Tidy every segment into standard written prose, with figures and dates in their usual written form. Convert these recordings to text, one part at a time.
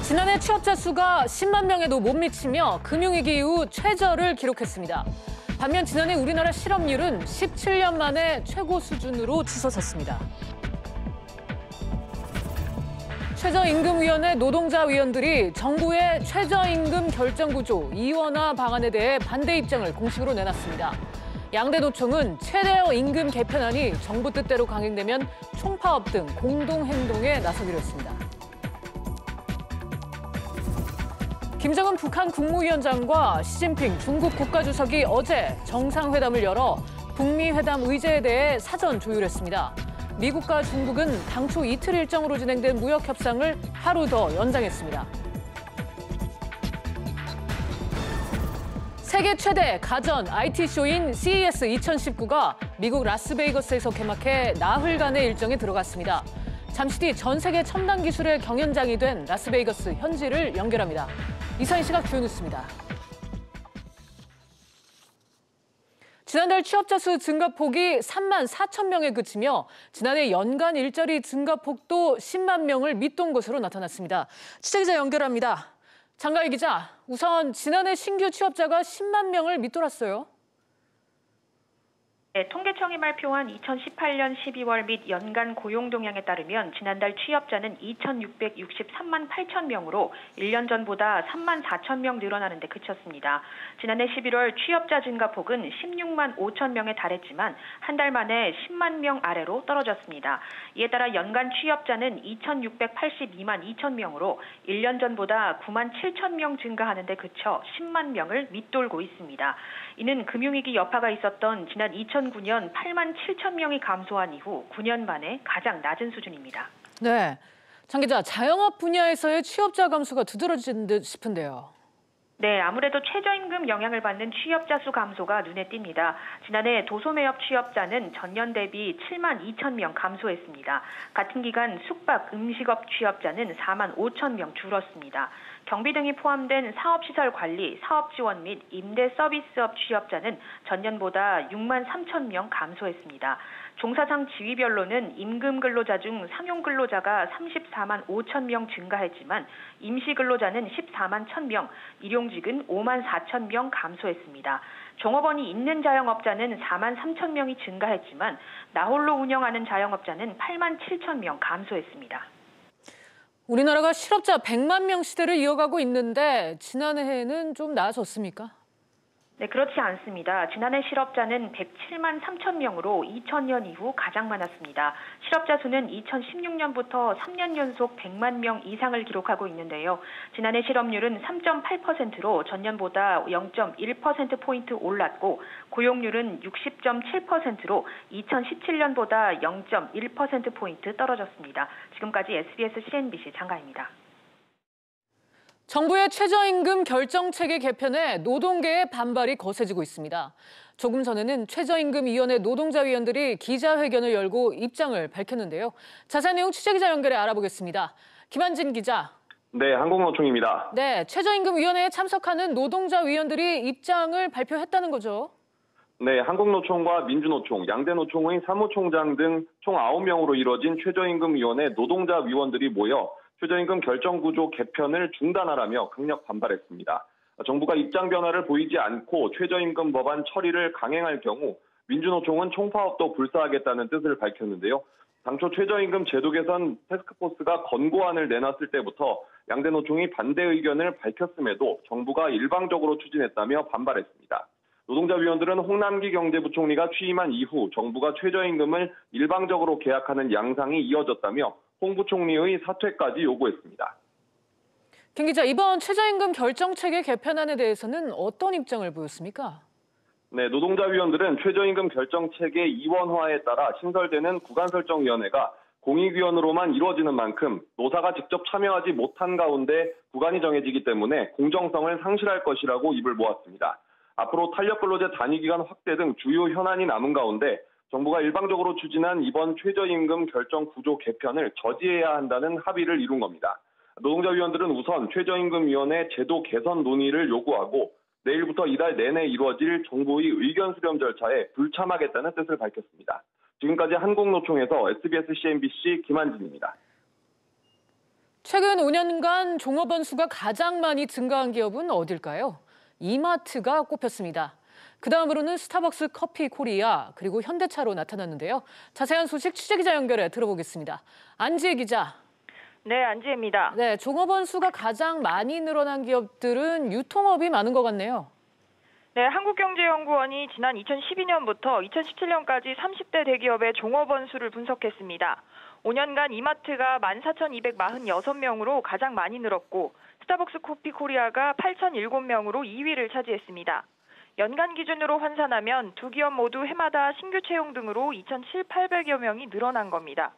지난해 취업자 수가 10만 명에도 못 미치며 금융위기 이후 최저를 기록했습니다. 반면 지난해 우리나라 실업률은 17년 만에 최고 수준으로 치솟았습니다. 최저임금위원회 노동자위원들이 정부의 최저임금 결정구조 이원화 방안에 대해 반대 입장을 공식으로 내놨습니다. 양대 노총은 최저임금 개편안이 정부 뜻대로 강행되면 총파업 등 공동행동에 나서기로 했습니다. 김정은 북한 국무위원장과 시진핑 중국 국가주석이 어제 정상회담을 열어 북미 회담 의제에 대해 사전 조율했습니다. 미국과 중국은 당초 이틀 일정으로 진행된 무역 협상을 하루 더 연장했습니다. 세계 최대 가전 IT쇼인 CES 2019가 미국 라스베이거스에서 개막해 나흘간의 일정에 들어갔습니다. 잠시 뒤 전 세계 첨단 기술의 경연장이 된 라스베이거스 현지를 연결합니다. 이사인 시각 주요 뉴스입니다. 지난달 취업자 수 증가폭이 3만 4천 명에 그치며 지난해 연간 일자리 증가폭도 10만 명을 밑돈 것으로 나타났습니다. 취재기자 연결합니다. 장가희 기자, 우선 지난해 신규 취업자가 10만 명을 밑돌았어요. 네, 통계청이 발표한 2018년 12월 및 연간 고용 동향에 따르면 지난달 취업자는 2,663만 8천 명으로 1년 전보다 3만 4천 명 늘어나는 데 그쳤습니다. 지난해 11월 취업자 증가폭은 16만 5천 명에 달했지만 한 달 만에 10만 명 아래로 떨어졌습니다. 이에 따라 연간 취업자는 2,682만 2천 명으로 1년 전보다 9만 7천 명 증가하는 데 그쳐 10만 명을 밑돌고 있습니다. 이는 금융위기 여파가 있었던 지난 2009년 8만 7천 명이 감소한 이후 9년 만에 가장 낮은 수준입니다. 네, 장 기자, 자영업 분야에서의 취업자 감소가 두드러진 듯 싶은데요. 네, 아무래도 최저임금 영향을 받는 취업자 수 감소가 눈에 띕니다. 지난해 도소매업 취업자는 전년 대비 7만 2천 명 감소했습니다. 같은 기간 숙박, 음식업 취업자는 4만 5천 명 줄었습니다. 경비 등이 포함된 사업시설 관리, 사업지원 및 임대 서비스업 취업자는 전년보다 6만 3천 명 감소했습니다. 종사상 지위별로는 임금 근로자 중 상용 근로자가 34만 5천 명 증가했지만 임시 근로자는 14만 1천 명, 일용직은 5만 4천 명 감소했습니다. 종업원이 있는 자영업자는 4만 3천 명이 증가했지만 나홀로 운영하는 자영업자는 8만 7천 명 감소했습니다. 우리나라가 실업자 100만 명 시대를 이어가고 있는데 지난해에는 좀 나아졌습니까? 네, 그렇지 않습니다. 지난해 실업자는 107만 3천 명으로 2000년 이후 가장 많았습니다. 실업자 수는 2016년부터 3년 연속 100만 명 이상을 기록하고 있는데요. 지난해 실업률은 3.8%로 전년보다 0.1%포인트 올랐고 고용률은 60.7%로 2017년보다 0.1%포인트 떨어졌습니다. 지금까지 SBS CNBC 장가입니다. 정부의 최저임금 결정체계 개편에 노동계의 반발이 거세지고 있습니다. 조금 전에는 최저임금위원회 노동자위원들이 기자회견을 열고 입장을 밝혔는데요. 자세한 내용 취재기자 연결해 알아보겠습니다. 김한진 기자. 네, 한국노총입니다. 네, 최저임금위원회에 참석하는 노동자위원들이 입장을 발표했다는 거죠. 네, 한국노총과 민주노총, 양대노총의 사무총장 등 총 9명으로 이뤄진 최저임금위원회 노동자위원들이 모여 최저임금 결정구조 개편을 중단하라며 강력 반발했습니다. 정부가 입장 변화를 보이지 않고 최저임금 법안 처리를 강행할 경우 민주노총은 총파업도 불사하겠다는 뜻을 밝혔는데요. 당초 최저임금 제도 개선 태스크포스가 권고안을 내놨을 때부터 양대 노총이 반대 의견을 밝혔음에도 정부가 일방적으로 추진했다며 반발했습니다. 노동자위원들은 홍남기 경제부총리가 취임한 이후 정부가 최저임금을 일방적으로 계약하는 양상이 이어졌다며 홍 부총리의 사퇴까지 요구했습니다. 김 기자, 이번 최저임금 결정체계 개편안에 대해서는 어떤 입장을 보였습니까? 네, 노동자위원들은 최저임금 결정체계 이원화에 따라 신설되는 구간설정위원회가 공익위원으로만 이루어지는 만큼 노사가 직접 참여하지 못한 가운데 구간이 정해지기 때문에 공정성을 상실할 것이라고 입을 모았습니다. 앞으로 탄력근로제 단위기간 확대 등 주요 현안이 남은 가운데 정부가 일방적으로 추진한 이번 최저임금 결정 구조 개편을 저지해야 한다는 합의를 이룬 겁니다. 노동자위원들은 우선 최저임금위원회 제도 개선 논의를 요구하고 내일부터 이달 내내 이루어질 정부의 의견 수렴 절차에 불참하겠다는 뜻을 밝혔습니다. 지금까지 한국노총에서 SBS CNBC 김한진입니다. 최근 5년간 종업원 수가 가장 많이 증가한 기업은 어딜까요? 이마트가 꼽혔습니다. 그 다음으로는 스타벅스 커피 코리아 그리고 현대차로 나타났는데요. 자세한 소식 취재기자 연결해 들어보겠습니다. 안지혜 기자. 네, 안지혜입니다. 네, 종업원 수가 가장 많이 늘어난 기업들은 유통업이 많은 것 같네요. 네, 한국경제연구원이 지난 2012년부터 2017년까지 30대 대기업의 종업원 수를 분석했습니다. 5년간 이마트가 14,246명으로 가장 많이 늘었고 스타벅스 커피 코리아가 8,007명으로 2위를 차지했습니다. 연간 기준으로 환산하면 두 기업 모두 해마다 신규 채용 등으로 2,700여 명이 늘어난 겁니다.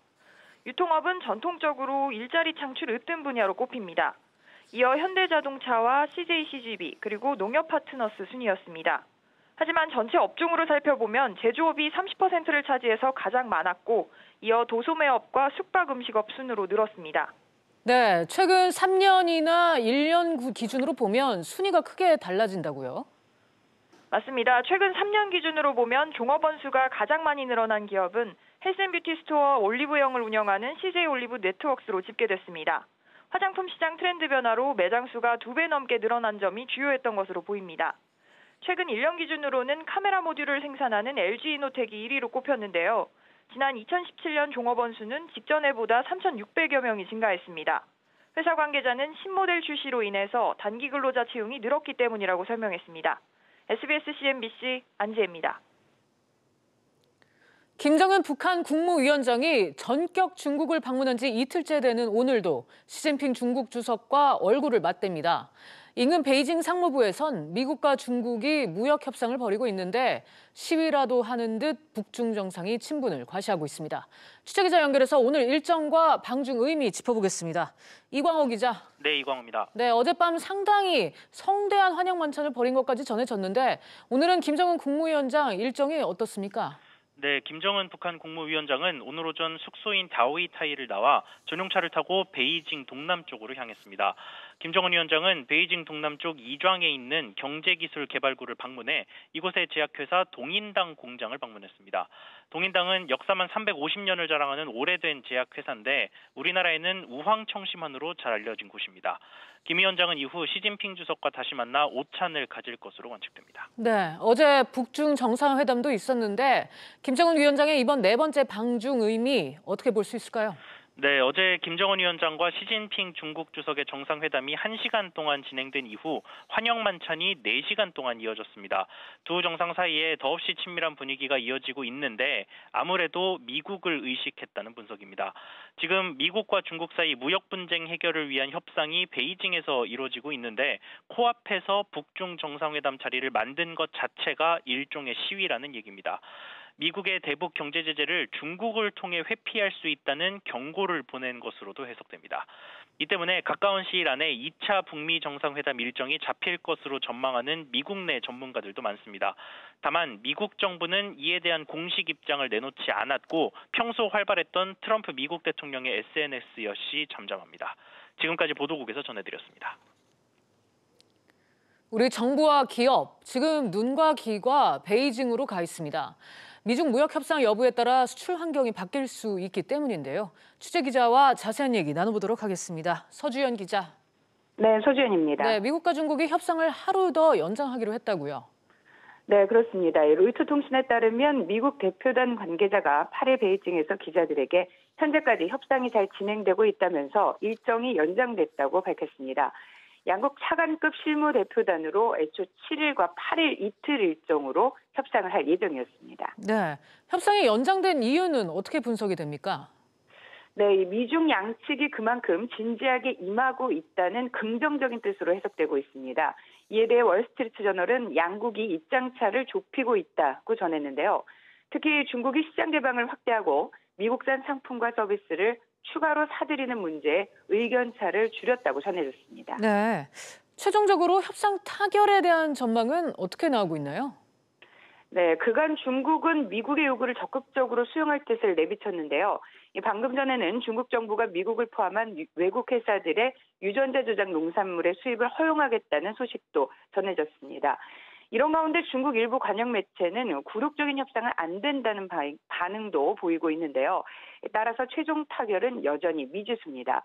유통업은 전통적으로 일자리 창출 으뜸 분야로 꼽힙니다. 이어 현대자동차와 CJCGV 그리고 농협파트너스 순이었습니다. 하지만 전체 업종으로 살펴보면 제조업이 30%를 차지해서 가장 많았고 이어 도소매업과 숙박음식업 순으로 늘었습니다. 네, 최근 3년이나 1년 기준으로 보면 순위가 크게 달라진다고요? 맞습니다. 최근 3년 기준으로 보면 종업원 수가 가장 많이 늘어난 기업은 헬스앤뷰티 스토어 올리브영을 운영하는 CJ올리브 네트워크스로 집계됐습니다. 화장품 시장 트렌드 변화로 매장 수가 2배 넘게 늘어난 점이 주요했던 것으로 보입니다. 최근 1년 기준으로는 카메라 모듈을 생산하는 LG이노텍이 1위로 꼽혔는데요. 지난 2017년 종업원 수는 직전해보다 3,600여 명이 증가했습니다. 회사 관계자는 신모델 출시로 인해서 단기 근로자 채용이 늘었기 때문이라고 설명했습니다. SBS CNBC 안지혜입니다. 김정은 북한 국무위원장이 전격 중국을 방문한 지 이틀째 되는 오늘도 시진핑 중국 주석과 얼굴을 맞댑니다. 인근 베이징 상무부에선 미국과 중국이 무역 협상을 벌이고 있는데 시위라도 하는 듯 북중 정상이 친분을 과시하고 있습니다. 취재기자 연결해서 오늘 일정과 방중 의미 짚어보겠습니다. 이광호 기자. 네, 이광호입니다. 네, 어젯밤 상당히 성대한 환영 만찬을 벌인 것까지 전해졌는데 오늘은 김정은 국무위원장 일정이 어떻습니까? 네, 김정은 북한 국무위원장은 오늘 오전 숙소인 다오이타이를 나와 전용차를 타고 베이징 동남쪽으로 향했습니다. 김정은 위원장은 베이징 동남쪽 이좌ang에 있는 경제기술개발구를 방문해 이곳의 제약회사 동인당 공장을 방문했습니다. 동인당은 역사만 350년을 자랑하는 오래된 제약회사인데 우리나라에는 우황청심환으로 잘 알려진 곳입니다. 김 위원장은 이후 시진핑 주석과 다시 만나 오찬을 가질 것으로 관측됩니다. 네, 어제 북중 정상회담도 있었는데 김정은 위원장의 이번 네 번째 방중 의미 어떻게 볼 수 있을까요? 네, 어제 김정은 위원장과 시진핑 중국 주석의 정상회담이 1시간 동안 진행된 이후 환영 만찬이 4시간 동안 이어졌습니다. 두 정상 사이에 더없이 친밀한 분위기가 이어지고 있는데 아무래도 미국을 의식했다는 분석입니다. 지금 미국과 중국 사이 무역 분쟁 해결을 위한 협상이 베이징에서 이루어지고 있는데 코앞에서 북중 정상회담 자리를 만든 것 자체가 일종의 시위라는 얘기입니다. 미국의 대북 경제 제재를 중국을 통해 회피할 수 있다는 경고를 보낸 것으로도 해석됩니다. 이 때문에 가까운 시일 안에 2차 북미 정상회담 일정이 잡힐 것으로 전망하는 미국 내 전문가들도 많습니다. 다만 미국 정부는 이에 대한 공식 입장을 내놓지 않았고 평소 활발했던 트럼프 미국 대통령의 SNS 역시 잠잠합니다. 지금까지 보도국에서 전해드렸습니다. 우리 정부와 기업, 지금 눈과 귀가 베이징으로 가 있습니다. 미중 무역 협상 여부에 따라 수출 환경이 바뀔 수 있기 때문인데요. 취재 기자와 자세한 얘기 나눠보도록 하겠습니다. 서주연 기자. 네, 서주연입니다. 네, 미국과 중국이 협상을 하루 더 연장하기로 했다고요. 네, 그렇습니다. 로이터 통신에 따르면 미국 대표단 관계자가 8일 베이징에서 기자들에게 현재까지 협상이 잘 진행되고 있다면서 일정이 연장됐다고 밝혔습니다. 양국 차관급 실무대표단으로 애초 7일과 8일 이틀 일정으로 협상을 할 예정이었습니다. 네, 협상이 연장된 이유는 어떻게 분석이 됩니까? 네, 미중 양측이 그만큼 진지하게 임하고 있다는 긍정적인 뜻으로 해석되고 있습니다. 이에 대해 월스트리트저널은 양국이 입장차를 좁히고 있다고 전했는데요. 특히 중국이 시장 개방을 확대하고 미국산 상품과 서비스를 추가로 사들이는 문제에 의견차를 줄였다고 전해졌습니다. 네, 최종적으로 협상 타결에 대한 전망은 어떻게 나오고 있나요? 네, 그간 중국은 미국의 요구를 적극적으로 수용할 뜻을 내비쳤는데요. 방금 전에는 중국 정부가 미국을 포함한 외국 회사들의 유전자 조작 농산물의 수입을 허용하겠다는 소식도 전해졌습니다. 이런 가운데 중국 일부 관영 매체는 굴욕적인 협상은 안 된다는 반응도 보이고 있는데요. 따라서 최종 타결은 여전히 미지수입니다.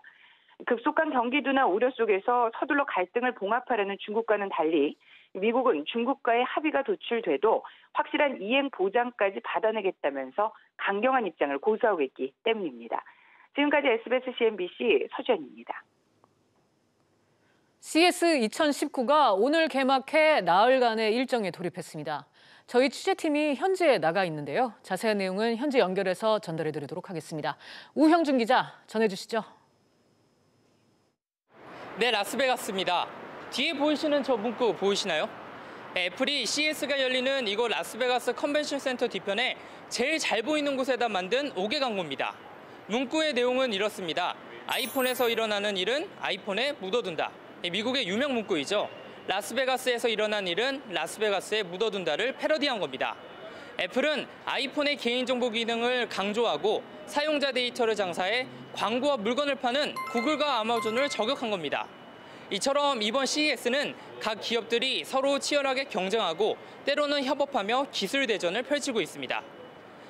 급속한 경기 둔화 우려 속에서 서둘러 갈등을 봉합하려는 중국과는 달리 미국은 중국과의 합의가 도출돼도 확실한 이행 보장까지 받아내겠다면서 강경한 입장을 고수하고 있기 때문입니다. 지금까지 SBS CNBC 서주연입니다. CS 2019가 오늘 개막해 나흘간의 일정에 돌입했습니다. 저희 취재팀이 현지에 나가 있는데요. 자세한 내용은 현지 연결해서 전달해드리도록 하겠습니다. 우형준 기자 전해주시죠. 네, 라스베가스입니다. 뒤에 보이시는 저 문구 보이시나요? 애플이 CES가 열리는 이곳 라스베가스 컨벤션 센터 뒤편에 제일 잘 보이는 곳에다 만든 5개 광고입니다. 문구의 내용은 이렇습니다. 아이폰에서 일어나는 일은 아이폰에 묻어둔다. 미국의 유명 문구이죠. 라스베가스에서 일어난 일은 라스베가스에 묻어둔다를 패러디한 겁니다. 애플은 아이폰의 개인정보 기능을 강조하고 사용자 데이터를 장사해 광고와 물건을 파는 구글과 아마존을 저격한 겁니다. 이처럼 이번 CES는 각 기업들이 서로 치열하게 경쟁하고 때로는 협업하며 기술 대전을 펼치고 있습니다.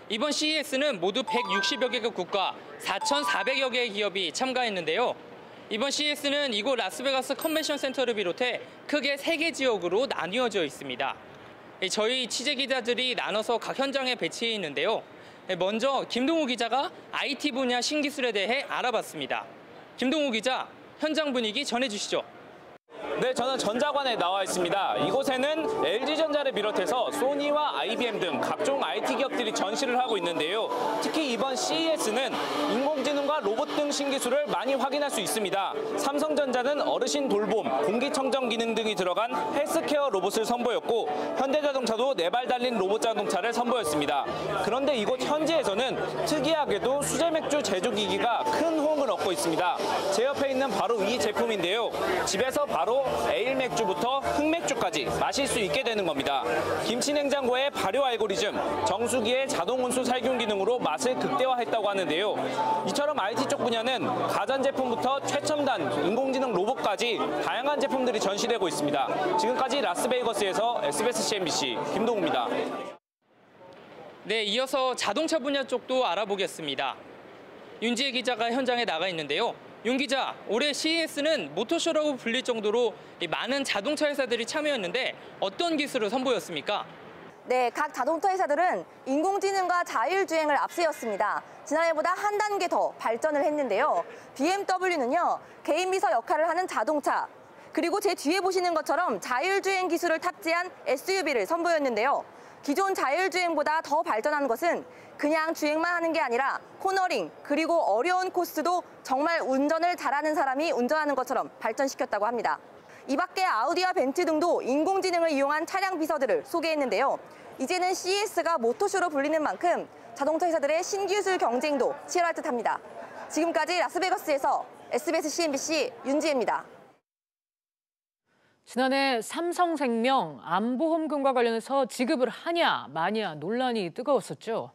이번 CES는 모두 160여 개국 국가 4,400여 개의 기업이 참가했는데요. 이번 CES는 이곳 라스베가스 컨벤션 센터를 비롯해 크게 3개 지역으로 나뉘어져 있습니다. 저희 취재 기자들이 나눠서 각 현장에 배치해 있는데요. 먼저 김동우 기자가 IT 분야 신기술에 대해 알아봤습니다. 김동우 기자, 현장 분위기 전해주시죠. 네, 저는 전자관에 나와 있습니다. 이곳에는 LG전자를 비롯해서 소니와 IBM 등 각종 IT 기업들이 전시를 하고 있는데요. 특히 이번 CES는 인공지능과 로봇 등 신기술을 많이 확인할 수 있습니다. 삼성전자는 어르신 돌봄, 공기청정 기능 등이 들어간 헬스케어 로봇을 선보였고 현대자동차도 4발 달린 로봇 자동차를 선보였습니다. 그런데 이곳 현지에서는 특이하게도 수제맥주 제조기기가 큰 호응을 얻고 있습니다. 제 옆에 있는 바로 이 제품인데요. 집에서 바로 에일 맥주부터 흑맥주까지 마실 수 있게 되는 겁니다. 김치 냉장고의 발효 알고리즘, 정수기의 자동 온수 살균 기능으로 맛을 극대화했다고 하는데요. 이처럼 IT 쪽 분야는 가전제품부터 최첨단 인공지능 로봇까지 다양한 제품들이 전시되고 있습니다. 지금까지 라스베이거스에서 SBS CNBC 김동우입니다. 네, 이어서 자동차 분야 쪽도 알아보겠습니다. 윤지혜 기자가 현장에 나가 있는데요. 윤 기자, 올해 CES는 모터쇼라고 불릴 정도로 많은 자동차 회사들이 참여했는데 어떤 기술을 선보였습니까? 네, 각 자동차 회사들은 인공지능과 자율주행을 앞세웠습니다. 지난해보다 한 단계 더 발전을 했는데요. BMW는요, 개인 비서 역할을 하는 자동차, 그리고 제 뒤에 보시는 것처럼 자율주행 기술을 탑재한 SUV를 선보였는데요. 기존 자율주행보다 더 발전한 것은 그냥 주행만 하는 게 아니라 코너링, 그리고 어려운 코스도 정말 운전을 잘하는 사람이 운전하는 것처럼 발전시켰다고 합니다. 이 밖에 아우디와 벤츠 등도 인공지능을 이용한 차량 비서들을 소개했는데요. 이제는 CES가 모터쇼로 불리는 만큼 자동차 회사들의 신기술 경쟁도 치열할 듯합니다. 지금까지 라스베가스에서 SBS CNBC 윤지혜입니다. 지난해 삼성생명 암보험금과 관련해서 지급을 하냐 마냐 논란이 뜨거웠었죠.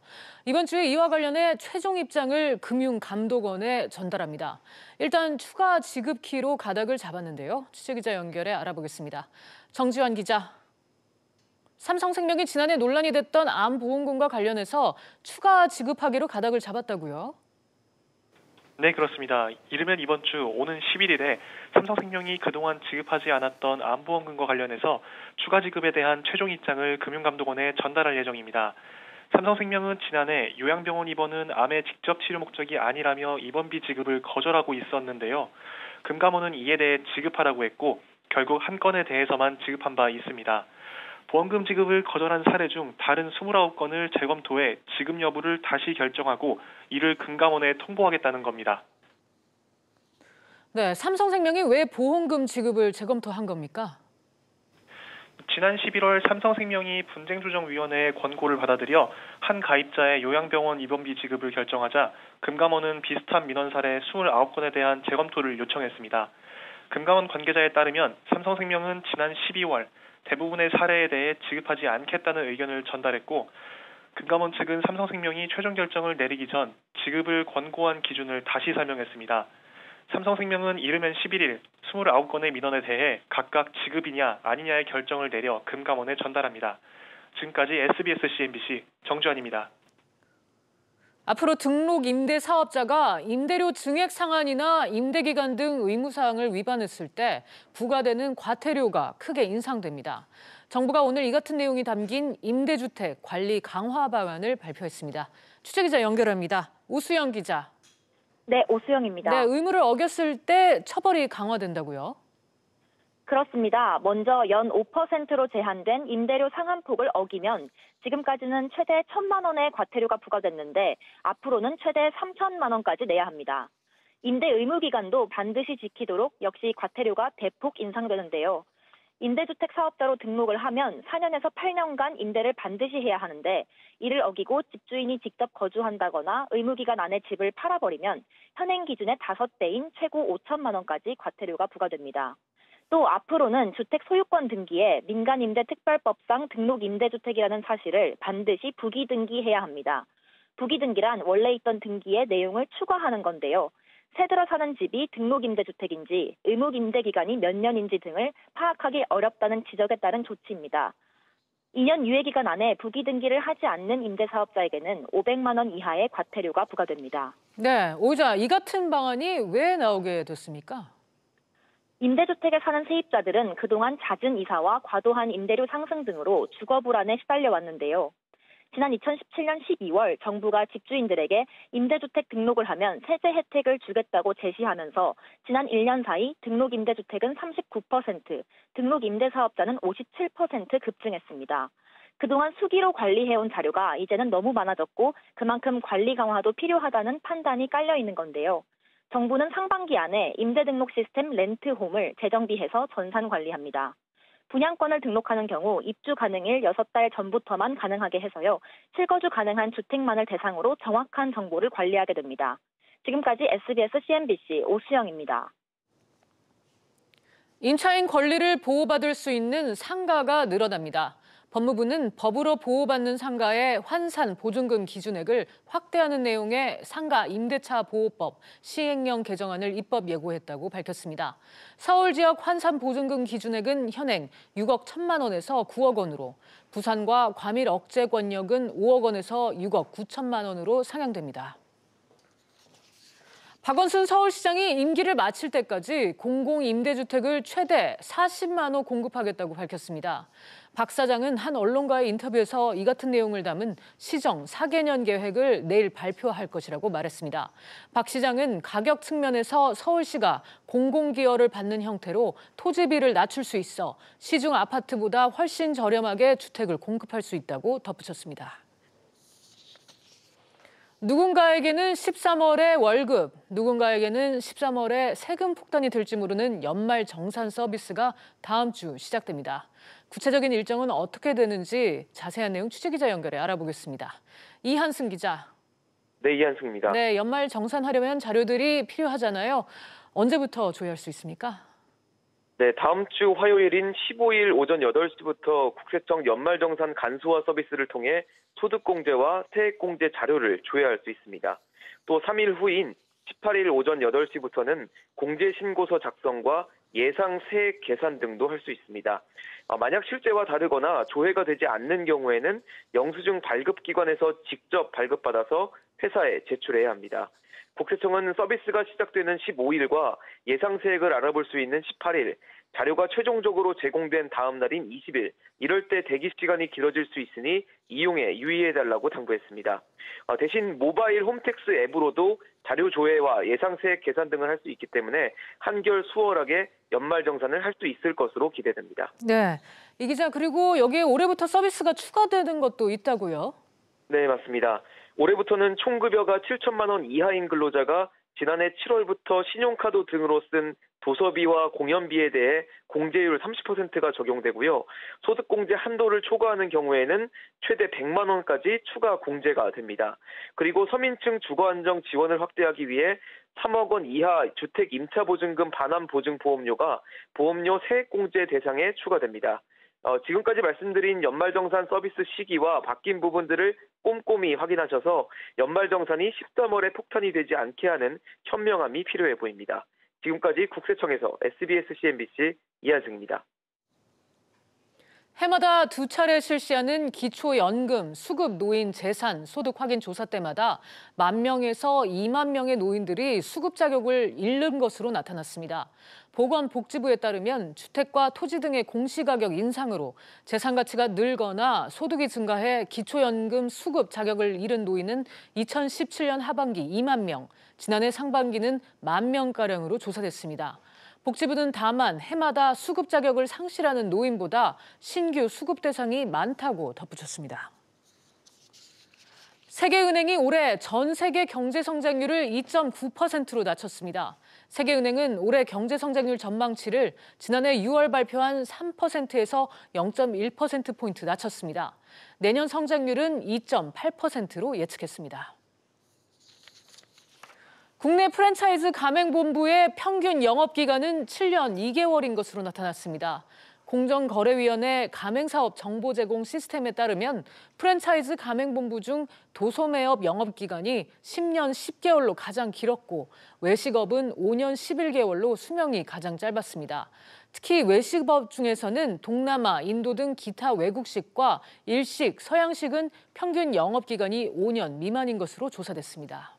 이번 주에 이와 관련해 최종 입장을 금융감독원에 전달합니다. 일단 추가 지급키로 가닥을 잡았는데요. 취재기자 연결해 알아보겠습니다. 정지환 기자. 삼성생명이 지난해 논란이 됐던 암보험금과 관련해서 추가 지급하기로 가닥을 잡았다고요? 네, 그렇습니다. 이르면 이번 주 오는 11일에 삼성생명이 그동안 지급하지 않았던 암보험금과 관련해서 추가 지급에 대한 최종 입장을 금융감독원에 전달할 예정입니다. 삼성생명은 지난해 요양병원 입원은 암의 직접 치료 목적이 아니라며 입원비 지급을 거절하고 있었는데요. 금감원은 이에 대해 지급하라고 했고 결국 한 건에 대해서만 지급한 바 있습니다. 보험금 지급을 거절한 사례 중 다른 29건을 재검토해 지급 여부를 다시 결정하고 이를 금감원에 통보하겠다는 겁니다. 네, 삼성생명이 왜 보험금 지급을 재검토한 겁니까? 지난 11월 삼성생명이 분쟁조정위원회의 권고를 받아들여 한 가입자의 요양병원 입원비 지급을 결정하자 금감원은 비슷한 민원 사례 29건에 대한 재검토를 요청했습니다. 금감원 관계자에 따르면 삼성생명은 지난 12월 대부분의 사례에 대해 지급하지 않겠다는 의견을 전달했고 금감원 측은 삼성생명이 최종 결정을 내리기 전 지급을 권고한 기준을 다시 설명했습니다. 삼성생명은 이르면 11일 29건의 민원에 대해 각각 지급이냐 아니냐의 결정을 내려 금감원에 전달합니다. 지금까지 SBS CNBC 정주환입니다. 앞으로 등록 임대 사업자가 임대료 증액 상한이나 임대기간 등 의무사항을 위반했을 때 부과되는 과태료가 크게 인상됩니다. 정부가 오늘 이 같은 내용이 담긴 임대주택 관리 강화 방안을 발표했습니다. 취재기자 연결합니다. 오수영 기자. 네, 오수영입니다. 네, 의무를 어겼을 때 처벌이 강화된다고요? 그렇습니다. 먼저 연 5%로 제한된 임대료 상한폭을 어기면 지금까지는 최대 1,000만 원의 과태료가 부과됐는데 앞으로는 최대 3천만 원까지 내야 합니다. 임대 의무 기간도 반드시 지키도록 역시 과태료가 대폭 인상되는데요. 임대주택 사업자로 등록을 하면 4년에서 8년간 임대를 반드시 해야 하는데 이를 어기고 집주인이 직접 거주한다거나 의무기간 안에 집을 팔아버리면 현행 기준의 5배인 최고 5천만 원까지 과태료가 부과됩니다. 또 앞으로는 주택 소유권 등기에 민간임대특별법상 등록임대주택이라는 사실을 반드시 부기등기해야 합니다. 부기등기란 원래 있던 등기의 내용을 추가하는 건데요. 새 들어 사는 집이 등록임대주택인지 의무임대기간이 몇 년인지 등을 파악하기 어렵다는 지적에 따른 조치입니다. 2년 유예기간 안에 부기등기를 하지 않는 임대사업자에게는 500만 원 이하의 과태료가 부과됩니다. 네, 오 기자, 이 같은 방안이 왜 나오게 됐습니까? 임대주택에 사는 세입자들은 그동안 잦은 이사와 과도한 임대료 상승 등으로 주거 불안에 시달려 왔는데요. 지난 2017년 12월 정부가 집주인들에게 임대주택 등록을 하면 세제 혜택을 주겠다고 제시하면서 지난 1년 사이 등록임대주택은 39%, 등록임대사업자는 57% 급증했습니다. 그동안 수기로 관리해온 자료가 이제는 너무 많아졌고 그만큼 관리 강화도 필요하다는 판단이 깔려 있는 건데요. 정부는 상반기 안에 임대등록 시스템 렌트홈을 재정비해서 전산 관리합니다. 분양권을 등록하는 경우 입주 가능일 6달 전부터만 가능하게 해서요. 실거주 가능한 주택만을 대상으로 정확한 정보를 관리하게 됩니다. 지금까지 SBS CNBC 오수영입니다. 임차인 권리를 보호받을 수 있는 상가가 늘어납니다. 법무부는 법으로 보호받는 상가의 환산 보증금 기준액을 확대하는 내용의 상가 임대차 보호법 시행령 개정안을 입법 예고했다고 밝혔습니다. 서울 지역 환산 보증금 기준액은 현행 6억 1천만 원에서 9억 원으로, 부산과 과밀 억제 권역은 5억 원에서 6억 9천만 원으로 상향됩니다. 박원순 서울시장이 임기를 마칠 때까지 공공임대주택을 최대 40만 호 공급하겠다고 밝혔습니다. 박 사장은 한 언론과의 인터뷰에서 이 같은 내용을 담은 시정 4개년 계획을 내일 발표할 것이라고 말했습니다. 박 시장은 가격 측면에서 서울시가 공공기여를 받는 형태로 토지비를 낮출 수 있어 시중 아파트보다 훨씬 저렴하게 주택을 공급할 수 있다고 덧붙였습니다. 누군가에게는 13월에 월급, 누군가에게는 13월에 세금 폭탄이 될지 모르는 연말 정산 서비스가 다음 주 시작됩니다. 구체적인 일정은 어떻게 되는지 자세한 내용 취재기자 연결해 알아보겠습니다. 이한승 기자. 네, 이한승입니다. 네, 연말 정산하려면 자료들이 필요하잖아요. 언제부터 조회할 수 있습니까? 네, 다음 주 화요일인 15일 오전 8시부터 국세청 연말정산 간소화 서비스를 통해 소득공제와 세액공제 자료를 조회할 수 있습니다. 또 3일 후인 18일 오전 8시부터는 공제신고서 작성과 예상 세액 계산 등도 할 수 있습니다. 만약 실제와 다르거나 조회가 되지 않는 경우에는 영수증 발급기관에서 직접 발급받아서 회사에 제출해야 합니다. 국세청은 서비스가 시작되는 15일과 예상 세액을 알아볼 수 있는 18일, 자료가 최종적으로 제공된 다음 날인 20일, 이럴 때 대기 시간이 길어질 수 있으니 이용에 유의해달라고 당부했습니다. 대신 모바일 홈택스 앱으로도 자료 조회와 예상 세액 계산 등을 할 수 있기 때문에 한결 수월하게 연말정산을 할 수 있을 것으로 기대됩니다. 네, 이 기자, 그리고 여기에 올해부터 서비스가 추가되는 것도 있다고요? 네, 맞습니다. 올해부터는 총급여가 7천만 원 이하인 근로자가 지난해 7월부터 신용카드 등으로 쓴 도서비와 공연비에 대해 공제율 30%가 적용되고요. 소득공제 한도를 초과하는 경우에는 최대 100만 원까지 추가 공제가 됩니다. 그리고 서민층 주거안정 지원을 확대하기 위해 3억 원 이하 주택 임차보증금 반환보증보험료가 보험료 세액공제 대상에 추가됩니다. 지금까지 말씀드린 연말정산 서비스 시기와 바뀐 부분들을 꼼꼼히 확인하셔서 연말정산이 13월에 폭탄이 되지 않게 하는 현명함이 필요해 보입니다. 지금까지 국세청에서 SBS CNBC 이한승입니다. 해마다 2차례 실시하는 기초연금, 수급 노인 재산, 소득 확인 조사 때마다 10,000명에서 20,000명의 노인들이 수급 자격을 잃는 것으로 나타났습니다. 보건복지부에 따르면 주택과 토지 등의 공시가격 인상으로 재산 가치가 늘거나 소득이 증가해 기초연금 수급 자격을 잃은 노인은 2017년 하반기 20,000명, 지난해 상반기는 10,000명가량으로 조사됐습니다. 복지부는 다만 해마다 수급 자격을 상실하는 노인보다 신규 수급 대상이 많다고 덧붙였습니다. 세계은행이 올해 전 세계 경제 성장률을 2.9%로 낮췄습니다. 세계은행은 올해 경제 성장률 전망치를 지난해 6월 발표한 3%에서 0.1%포인트 낮췄습니다. 내년 성장률은 2.8%로 예측했습니다. 국내 프랜차이즈 가맹본부의 평균 영업기간은 7년 2개월인 것으로 나타났습니다. 공정거래위원회 가맹사업 정보 제공 시스템에 따르면 프랜차이즈 가맹본부 중 도소매업 영업기간이 10년 10개월로 가장 길었고 외식업은 5년 11개월로 수명이 가장 짧았습니다. 특히 외식업 중에서는 동남아, 인도 등 기타 외국식과 일식, 서양식은 평균 영업기간이 5년 미만인 것으로 조사됐습니다.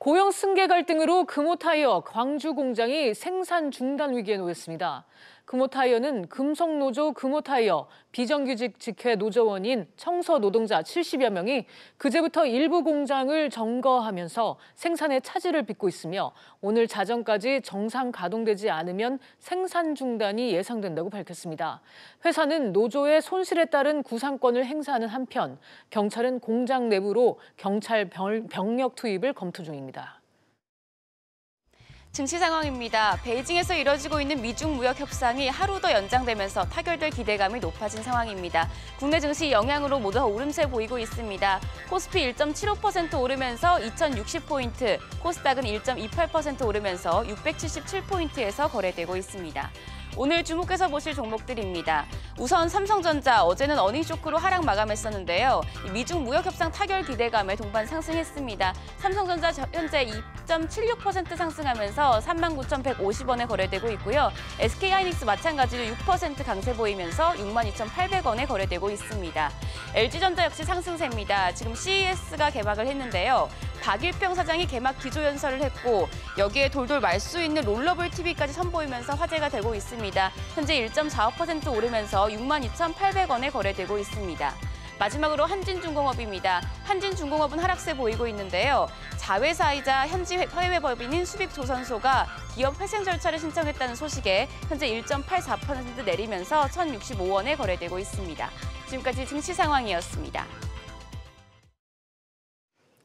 고용 승계 갈등으로 금호타이어 광주 공장이 생산 중단 위기에 놓였습니다. 금호타이어는 금속노조 금호타이어 비정규직 직회 노조원인 청소 노동자 70여 명이 그제부터 일부 공장을 점거하면서 생산에 차질을 빚고 있으며 오늘 자정까지 정상 가동되지 않으면 생산 중단이 예상된다고 밝혔습니다. 회사는 노조의 손실에 따른 구상권을 행사하는 한편 경찰은 공장 내부로 경찰 병력 투입을 검토 중입니다. 증시 상황입니다. 베이징에서 이뤄지고 있는 미중 무역 협상이 하루 더 연장되면서 타결될 기대감이 높아진 상황입니다. 국내 증시 영향으로 모두 오름세 보이고 있습니다. 코스피 1.75% 오르면서 2,060포인트, 코스닥은 1.28% 오르면서 677포인트에서 거래되고 있습니다. 오늘 주목해서 보실 종목들입니다. 우선 삼성전자, 어제는 어닝 쇼크로 하락 마감했었는데요. 미중 무역 협상 타결 기대감에 동반 상승했습니다. 삼성전자 현재 2.76% 상승하면서 39,150원에 거래되고 있고요. SK하이닉스 마찬가지로 6% 강세 보이면서 62,800원에 거래되고 있습니다. LG전자 역시 상승세입니다. 지금 CES가 개막을 했는데요. 박일평 사장이 개막 기조연설을 했고 여기에 돌돌 말 수 있는 롤러블 TV까지 선보이면서 화제가 되고 있습니다. 현재 1.45% 오르면서 62,800원에 거래되고 있습니다. 마지막으로 한진중공업입니다. 한진중공업은 하락세 보이고 있는데요. 자회사이자 현지 해외법인인 수빅조선소가 기업 회생 절차를 신청했다는 소식에 현재 1.84% 내리면서 1,065원에 거래되고 있습니다. 지금까지 증시 상황이었습니다.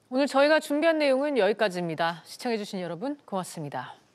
오늘 저희가 준비한 내용은 여기까지입니다. 시청해주신 여러분 고맙습니다.